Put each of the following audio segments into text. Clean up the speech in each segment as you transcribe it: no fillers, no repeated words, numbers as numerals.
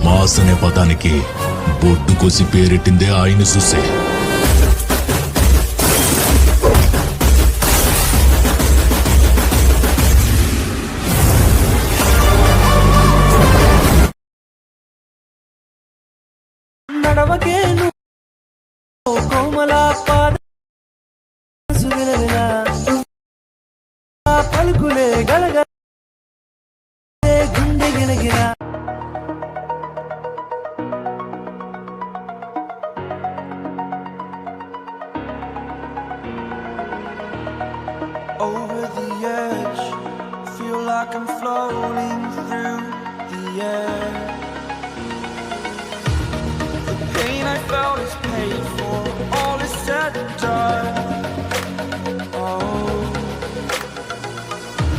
Mass అనే పదానికి బొడ్డు కోసి పేరెట్టిందే ఆయన చూసే. నడవకేను కోమలా పాద సుగలలా పలుకులే గలగ గుండె గిలగిలా. Over the edge, feel like I'm floating through the air. The pain I felt is paid for, all is said and done. Oh,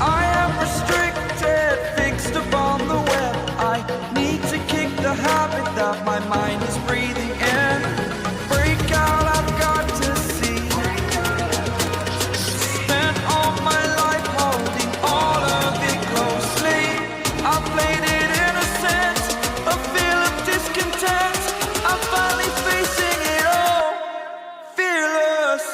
I am restricted, fixed upon the web. I need to kick the habit that my mind is breathing in. Break out, I've got to see. Spent all my life holding all of it closely. I played it innocent, a feel of discontent. I'm finally facing it all, fearless.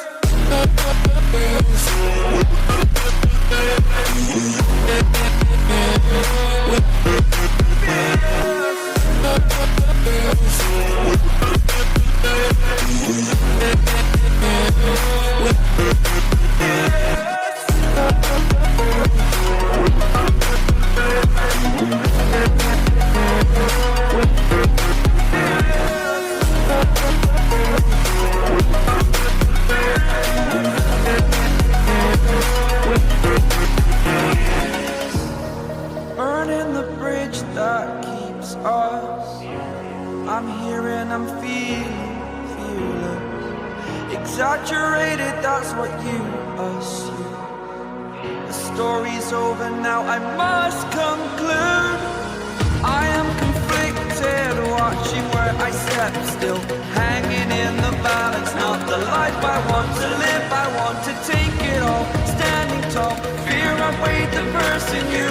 Burning the bridge that keeps us. I'm here and I'm feeling fearless. Exaggerated, that's what you assume. The story's over now, I must conclude. I am conflicted, watching where I step still, hanging in the balance. Not the life I want to live, I want to take it all. Standing tall, fear I weighed the person you